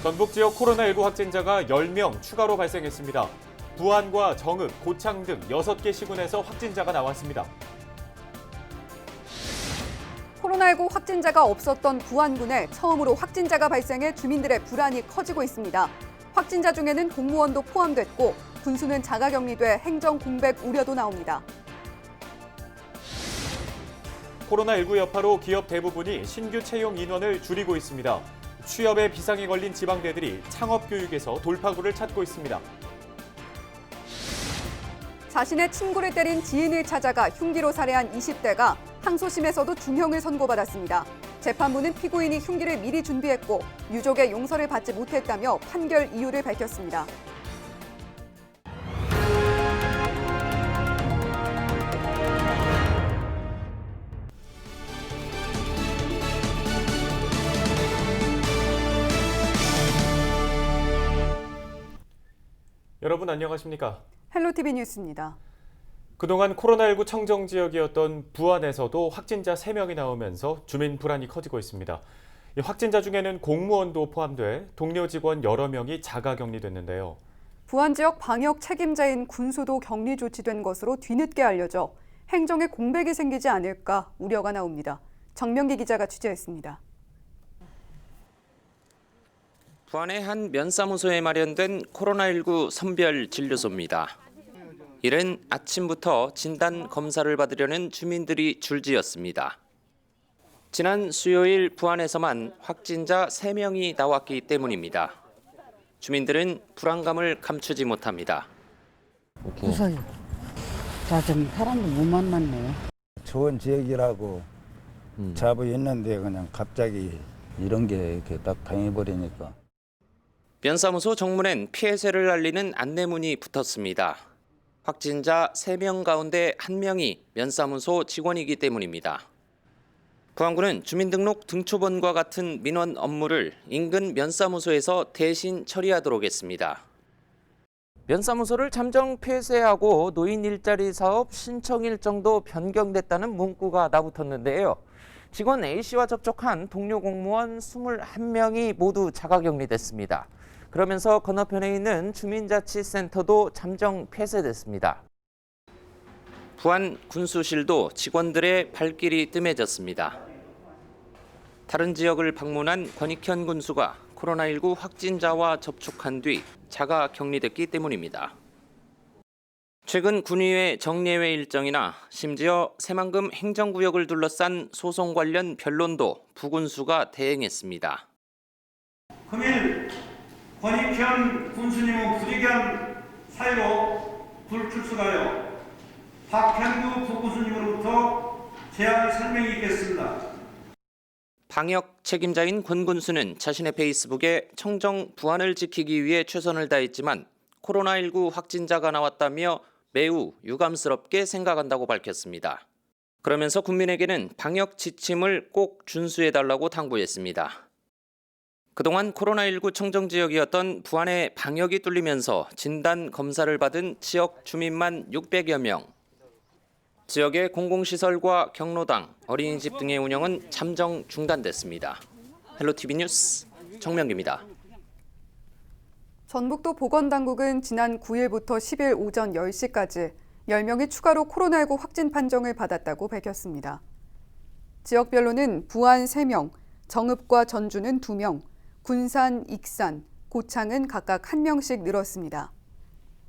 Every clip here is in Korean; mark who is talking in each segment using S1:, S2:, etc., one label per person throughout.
S1: 전북 지역 코로나19 확진자가 10명 추가로 발생했습니다. 부안과 정읍, 고창 등 6개 시군에서 확진자가 나왔습니다.
S2: 코로나19 확진자가 없었던 부안군에 처음으로 확진자가 발생해 주민들의 불안이 커지고 있습니다. 확진자 중에는 공무원도 포함됐고 군수는 자가격리돼 행정 공백 우려도 나옵니다.
S1: 코로나19 여파로 기업 대부분이 신규 채용 인원을 줄이고 있습니다. 취업에 비상이 걸린 지방대들이 창업교육에서 돌파구를 찾고 있습니다.
S2: 자신의 친구를 때린 지인을 찾아가 흉기로 살해한 20대가 항소심에서도 중형을 선고받았습니다. 재판부는 피고인이 흉기를 미리 준비했고 유족의 용서를 받지 못했다며 판결 이유를 밝혔습니다.
S1: 여러분 안녕하십니까?
S2: 헬로티비 뉴스입니다.
S1: 그동안 코로나19 청정 지역이었던 부안에서도 확진자 3명이 나오면서 주민 불안이 커지고 있습니다. 이 확진자 중에는 공무원도 포함돼 동료 직원 여러 명이 자가격리됐는데요.
S2: 부안 지역 방역 책임자인 군수도 격리 조치된 것으로 뒤늦게 알려져 행정에 공백이 생기지 않을까 우려가 나옵니다. 정명기 기자가 취재했습니다.
S3: 부안의 한 면사무소에 마련된 코로나19 선별 진료소입니다. 이른 아침부터 진단 검사를 받으려는 주민들이 줄지었습니다. 지난 수요일 부안에서만 확진자 3명이 나왔기 때문입니다. 주민들은 불안감을 감추지 못합니다.
S4: 무서워요. 나 좀 사람도 못 만났네.
S5: 좋은 지역이라고 잡아 있는데 그냥 갑자기 이런 게 이렇게 딱 당해버리니까.
S3: 면사무소 정문엔 폐쇄를 알리는 안내문이 붙었습니다. 확진자 3명 가운데 1명이 면사무소 직원이기 때문입니다. 부안군은 주민등록 등초본과 같은 민원 업무를 인근 면사무소에서 대신 처리하도록 했습니다. 면사무소를 잠정 폐쇄하고 노인 일자리 사업 신청 일정도 변경됐다는 문구가 나붙었는데요. 직원 A씨와 접촉한 동료 공무원 21명이 모두 자가격리됐습니다. 그러면서 건너편에 있는 주민자치센터도 잠정 폐쇄됐습니다. 부안 군수실도 직원들의 발길이 뜸해졌습니다. 다른 지역을 방문한 권익현 군수가 코로나19 확진자와 접촉한 뒤 자가 격리됐기 때문입니다. 최근 군의회 정례회 일정이나 심지어 새만금 행정구역을 둘러싼 소송 관련 변론도 부군수가 대행했습니다.
S6: 금일 권익현 군수님의 부득이한 사유로 불출석하여 박현구 부군수님으로부터 제안 설명이 있겠습니다.
S3: 방역 책임자인 권 군수는 자신의 페이스북에 청정 부안을 지키기 위해 최선을 다했지만 코로나19 확진자가 나왔다며 매우 유감스럽게 생각한다고 밝혔습니다. 그러면서 국민에게는 방역 지침을 꼭 준수해달라고 당부했습니다. 그동안 코로나19 청정 지역이었던 부안의 방역이 뚫리면서 진단 검사를 받은 지역 주민만 600여 명. 지역의 공공시설과 경로당, 어린이집 등의 운영은 잠정 중단됐습니다. 헬로티비 뉴스 정명기입니다.
S2: 전북도 보건당국은 지난 9일부터 10일 오전 10시까지 10명이 추가로 코로나19 확진 판정을 받았다고 밝혔습니다. 지역별로는 부안 3명, 정읍과 전주는 2명, 군산, 익산, 고창은 각각 1명씩 늘었습니다.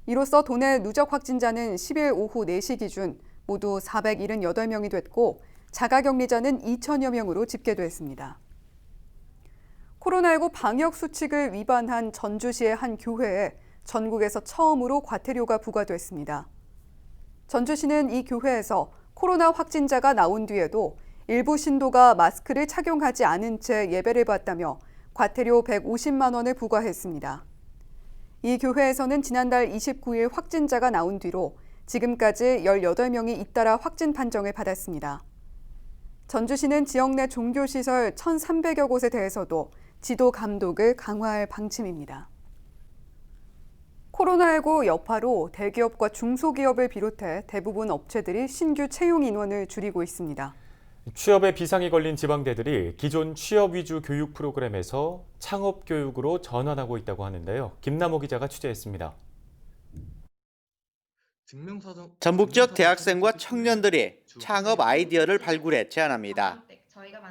S2: 이로써 도내 누적 확진자는 10일 오후 4시 기준 모두 478명이 됐고 자가격리자는 2천여 명으로 집계됐습니다. 코로나19 방역 수칙을 위반한 전주시의 한 교회에 전국에서 처음으로 과태료가 부과됐습니다. 전주시는 이 교회에서 코로나 확진자가 나온 뒤에도 일부 신도가 마스크를 착용하지 않은 채 예배를 받다며 과태료 150만 원을 부과했습니다. 이 교회에서는 지난달 29일 확진자가 나온 뒤로 지금까지 18명이 잇따라 확진 판정을 받았습니다. 전주시는 지역 내 종교시설 1,300여 곳에 대해서도 지도 감독을 강화할 방침입니다. 코로나19 여파로 대기업과 중소기업을 비롯해 대부분 업체들이 신규 채용 인원을 줄이고 있습니다.
S1: 취업에 비상이 걸린 지방대들이 기존 취업 위주 교육 프로그램에서 창업 교육으로 전환하고 있다고 하는데요. 김남호 기자가 취재했습니다.
S7: 전북 지역 대학생과 청년들이 창업 아이디어를 발굴해 제안합니다.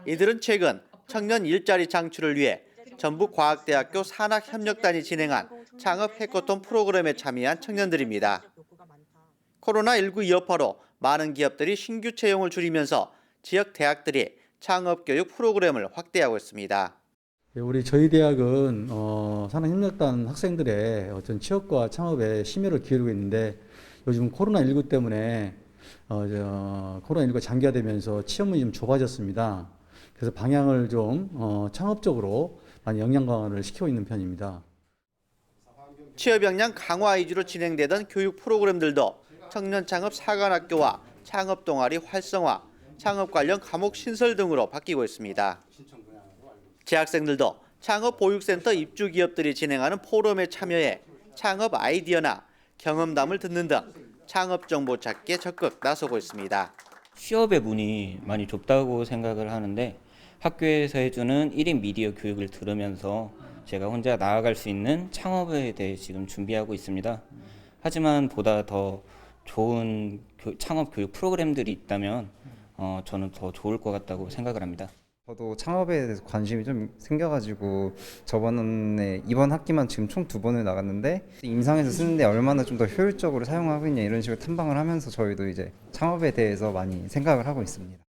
S7: 이들은 최근 청년 일자리 창출을 위해 전북과학대학교 산학협력단이 진행한 창업 해커톤 프로그램에 참여한 청년들입니다. 코로나19 여파로 많은 기업들이 신규 채용을 줄이면서 지역 대학들이 창업 교육 프로그램을 확대하고 있습니다.
S8: 저희 대학은 산학협력단 학생들의 어떤 취업과 창업에 심혈을 기울이고 있는데 요즘 코로나19 때문에 코로나19가 장기화되면서 취업문이 좀 좁아졌습니다. 그래서 방향을 좀 창업적으로 많이 역량 강화를 시키고 있는 편입니다.
S7: 취업 역량 강화 위주로 진행되던 교육 프로그램들도 청년 창업 사관학교와 창업 동아리 활성화, 창업 관련 과목 신설 등으로 바뀌고 있습니다. 재학생들도 창업 보육센터 입주 기업들이 진행하는 포럼에 참여해 창업 아이디어나 경험담을 듣는 등 창업 정보 찾기에 적극 나서고 있습니다.
S9: 취업의 문이 많이 좁다고 생각을 하는데 학교에서 해주는 1인 미디어 교육을 들으면서 제가 혼자 나아갈 수 있는 창업에 대해 지금 준비하고 있습니다. 하지만 보다 더 좋은 창업 교육 프로그램들이 있다면 저는 더 좋을 것 같다고 생각을 합니다.
S10: 저도 창업에 대해서 관심이 좀 생겨가지고 이번 학기만 지금 총 2번을 나갔는데 임상에서 쓰는데 얼마나 좀 더 효율적으로 사용하고 있냐 이런 식으로 탐방을 하면서 저희도 이제 창업에 대해서 많이 생각을 하고 있습니다.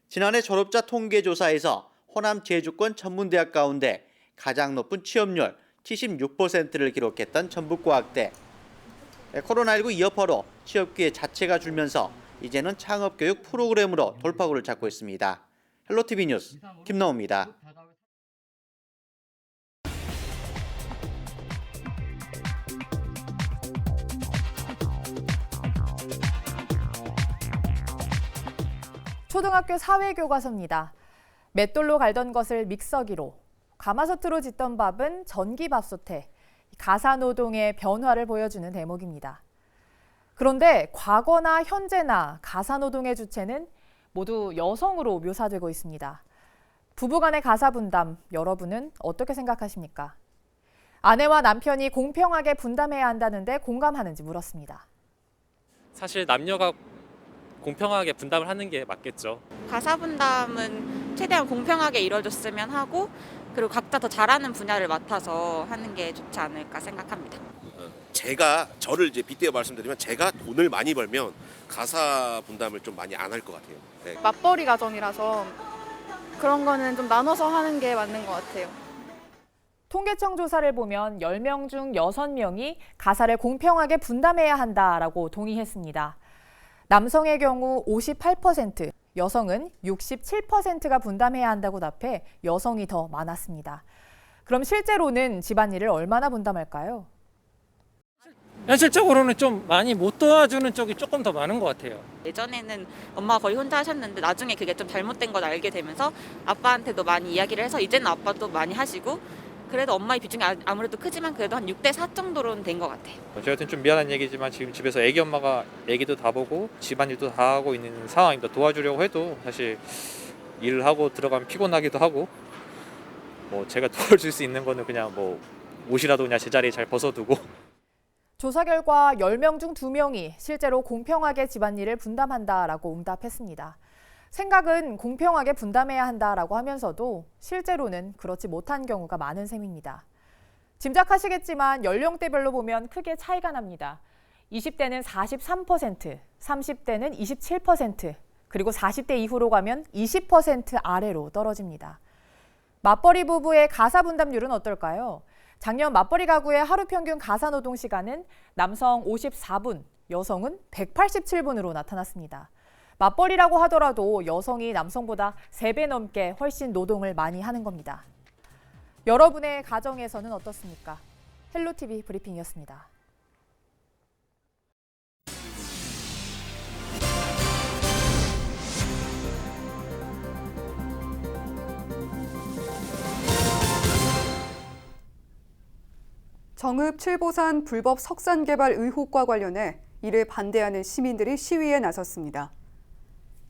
S7: 지난해 졸업자 통계조사에서 호남 제주권 전문대학 가운데 가장 높은 취업률 76%를 기록했던 전북과학대. 코로나19 여파로 취업 기회 자체가 줄면서 이제는 창업교육 프로그램으로 돌파구를 찾고 있습니다. 헬로티비 뉴스 김나호입니다.
S11: 초등학교 사회교과서입니다. 맷돌로 갈던 것을 믹서기로, 가마솥으로 짓던 밥은 전기밥솥에, 가사노동의 변화를 보여주는 대목입니다. 그런데 과거나 현재나 가사노동의 주체는 모두 여성으로 묘사되고 있습니다. 부부간의 가사분담, 여러분은 어떻게 생각하십니까? 아내와 남편이 공평하게 분담해야 한다는데 공감하는지 물었습니다.
S12: 사실 남녀가 공평하게 분담을 하는 게 맞겠죠.
S13: 가사 분담은 최대한 공평하게 이루어졌으면 하고 그리고 각자 더 잘하는 분야를 맡아서 하는 게 좋지 않을까 생각합니다.
S14: 저를 이제 빗대어 말씀드리면 제가 돈을 많이 벌면 가사 분담을 좀 많이 안 할 것 같아요. 네.
S15: 맞벌이 가정이라서 그런 거는 좀 나눠서 하는 게 맞는 것 같아요.
S11: 통계청 조사를 보면 10명 중 6명이 가사를 공평하게 분담해야 한다라고 동의했습니다. 남성의 경우 58%, 여성은 67%가 분담해야 한다고 답해 여성이 더 많았습니다. 그럼 실제로는 집안일을 얼마나 분담할까요?
S16: 현실적으로는 좀 많이 못 도와주는 쪽이 조금 더 많은 것 같아요.
S13: 예전에는 엄마가 거의 혼자 하셨는데 나중에 그게 좀 잘못된 걸 알게 되면서 아빠한테도 많이 이야기를 해서 이제는 아빠도 많이 하시고 그래도 엄마의 비중이 아무래도 크지만 그래도 한 6대4 정도로는 된 것 같아요.
S12: 저희한테는 좀 미안한 얘기지만 지금 집에서 애기 엄마가 애기도 다 보고 집안일도 다 하고 있는 상황입니다. 도와주려고 해도 사실 일을 하고 들어가면 피곤하기도 하고 제가 도와줄 수 있는 거는 그냥 옷이라도 그냥 제자리에 잘 벗어두고.
S11: 조사 결과 10명 중 2명이 실제로 공평하게 집안일을 분담한다라고 응답했습니다. 생각은 공평하게 분담해야 한다라고 하면서도 실제로는 그렇지 못한 경우가 많은 셈입니다. 짐작하시겠지만 연령대별로 보면 크게 차이가 납니다. 20대는 43%, 30대는 27%, 그리고 40대 이후로 가면 20% 아래로 떨어집니다. 맞벌이 부부의 가사 분담률은 어떨까요? 작년 맞벌이 가구의 하루 평균 가사 노동 시간은 남성 54분, 여성은 187분으로 나타났습니다. 맞벌이라고 하더라도 여성이 남성보다 3배 넘게 훨씬 노동을 많이 하는 겁니다. 여러분의 가정에서는 어떻습니까? 헬로티비 브리핑이었습니다.
S2: 정읍 칠보산 불법 석산 개발 의혹과 관련해 이를 반대하는 시민들이 시위에 나섰습니다.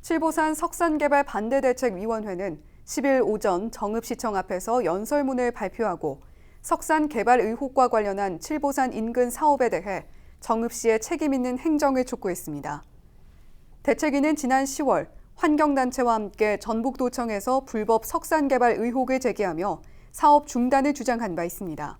S2: 칠보산 석산개발 반대대책위원회는 10일 오전 정읍시청 앞에서 연설문을 발표하고 석산 개발 의혹과 관련한 칠보산 인근 사업에 대해 정읍시의 책임 있는 행정을 촉구했습니다. 대책위는 지난 10월 환경단체와 함께 전북도청에서 불법 석산 개발 의혹을 제기하며 사업 중단을 주장한 바 있습니다.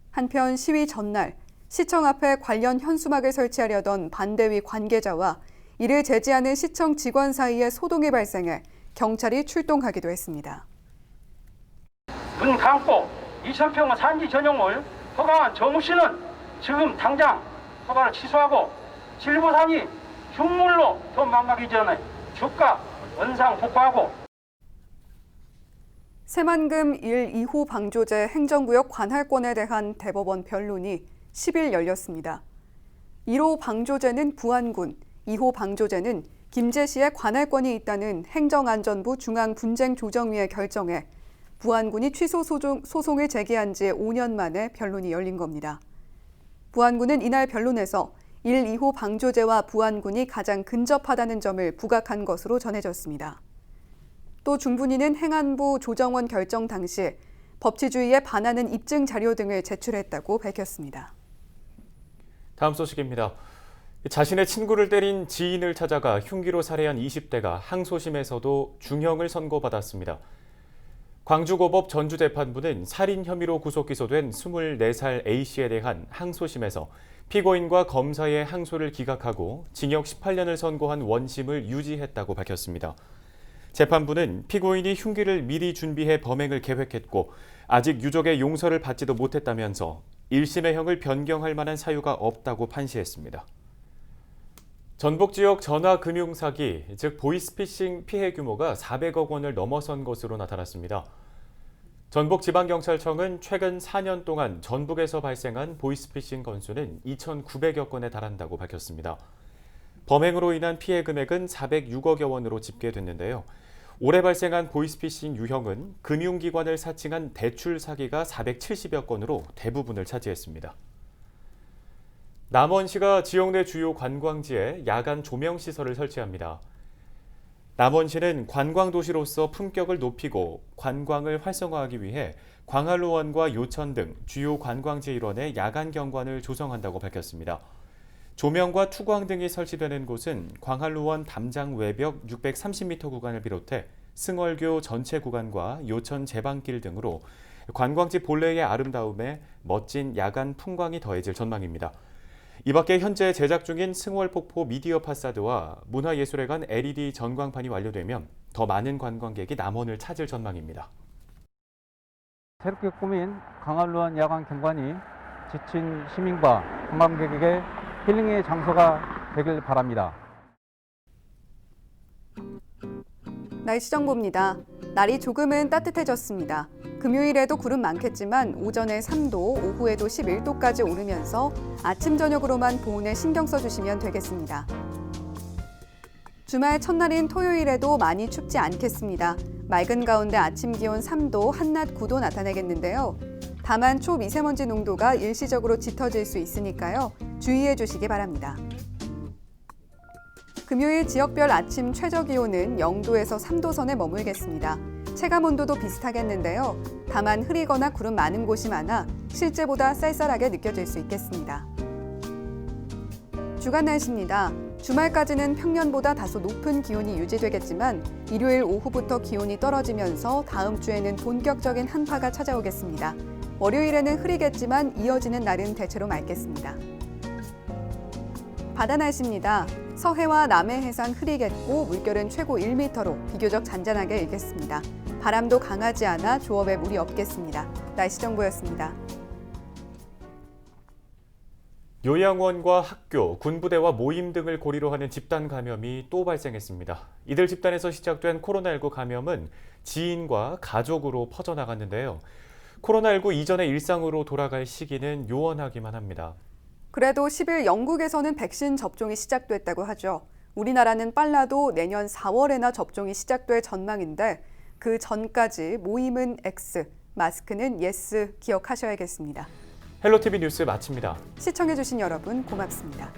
S2: 한편 시위 전날 시청 앞에 관련 현수막을 설치하려던 반대위 관계자와 이를 제지하는 시청 직원 사이에 소동이 발생해 경찰이 출동하기도 했습니다.
S17: 눈 감고 2,000평은 산지 전용을 허가한 정읍시는 지금 당장 허가를 취소하고 칠보산이 흉물로 돈 망가기 전에 주가 원상 복구하고
S2: 새만금 1, 2호 방조제 행정구역 관할권에 대한 대법원 변론이 10일 열렸습니다. 1호 방조제는 부안군, 2호 방조제는 김제시에 관할권이 있다는 행정안전부 중앙분쟁조정위의 결정에 부안군이 취소 소송을 제기한 지 5년 만에 변론이 열린 겁니다. 부안군은 이날 변론에서 1, 2호 방조제와 부안군이 가장 근접하다는 점을 부각한 것으로 전해졌습니다. 또 중분위는 행안부 조정원 결정 당시 법치주의에 반하는 입증 자료 등을 제출했다고 밝혔습니다.
S1: 다음 소식입니다. 자신의 친구를 때린 지인을 찾아가 흉기로 살해한 20대가 항소심에서도 중형을 선고받았습니다. 광주고법 전주재판부는 살인 혐의로 구속 기소된 24살 A씨에 대한 항소심에서 피고인과 검사의 항소를 기각하고 징역 18년을 선고한 원심을 유지했다고 밝혔습니다. 재판부는 피고인이 흉기를 미리 준비해 범행을 계획했고 아직 유족의 용서를 받지도 못했다면서 1심의 형을 변경할 만한 사유가 없다고 판시했습니다. 전북 지역 전화금융사기, 즉 보이스피싱 피해 규모가 400억 원을 넘어선 것으로 나타났습니다. 전북지방경찰청은 최근 4년 동안 전북에서 발생한 보이스피싱 건수는 2,900여 건에 달한다고 밝혔습니다. 범행으로 인한 피해 금액은 406억여 원으로 집계됐는데요. 올해 발생한 보이스피싱 유형은 금융기관을 사칭한 대출 사기가 470여 건으로 대부분을 차지했습니다. 남원시가 지역 내 주요 관광지에 야간 조명시설을 설치합니다. 남원시는 관광도시로서 품격을 높이고 관광을 활성화하기 위해 광안루원과 요천 등 주요 관광지 일원에 야간 경관을 조성한다고 밝혔습니다. 조명과 투광 등이 설치되는 곳은 광안루원 담장 외벽 630m 구간을 비롯해 승월교 전체 구간과 요천 제방길 등으로 관광지 본래의 아름다움에 멋진 야간 풍광이 더해질 전망입니다. 이 밖에 현재 제작 중인 승월폭포 미디어 파사드와 문화예술회관 LED 전광판이 완료되면 더 많은 관광객이 남원을 찾을 전망입니다.
S18: 새롭게 꾸민 광안루원 야간 경관이 지친 시민과 관광객에게 힐링의 장소가 되길 바랍니다.
S2: 날씨 정보입니다. 날이 조금은 따뜻해졌습니다. 금요일에도 구름 많겠지만 오전에 3도, 오후에도 11도까지 오르면서 아침 저녁으로만 보온에 신경 써주시면 되겠습니다. 주말 첫날인 토요일에도 많이 춥지 않겠습니다. 맑은 가운데 아침 기온 3도, 한낮 9도 나타내겠는데요. 다만 초미세먼지 농도가 일시적으로 짙어질 수 있으니까요. 주의해 주시기 바랍니다. 금요일 지역별 아침 최저기온은 0도에서 3도 선에 머물겠습니다. 체감온도도 비슷하겠는데요. 다만 흐리거나 구름 많은 곳이 많아 실제보다 쌀쌀하게 느껴질 수 있겠습니다. 주간 날씨입니다. 주말까지는 평년보다 다소 높은 기온이 유지되겠지만 일요일 오후부터 기온이 떨어지면서 다음 주에는 본격적인 한파가 찾아오겠습니다. 월요일에는 흐리겠지만 이어지는 날은 대체로 맑겠습니다. 바다 날씨입니다. 서해와 남해 해상 흐리겠고 물결은 최고 1m로 비교적 잔잔하게 일겠습니다. 바람도 강하지 않아 조업에 무리 없겠습니다. 날씨 정보였습니다.
S1: 요양원과 학교, 군부대와 모임 등을 고리로 하는 집단 감염이 또 발생했습니다. 이들 집단에서 시작된 코로나19 감염은 지인과 가족으로 퍼져나갔는데요. 코로나19 이전의 일상으로 돌아갈 시기는 요원하기만 합니다.
S2: 그래도 10일 영국에서는 백신 접종이 시작됐다고 하죠. 우리나라는 빨라도 내년 4월에나 접종이 시작될 전망인데 그 전까지 모임은 X, 마스크는 예스 기억하셔야겠습니다.
S1: 헬로티비 뉴스 마칩니다.
S2: 시청해주신 여러분 고맙습니다.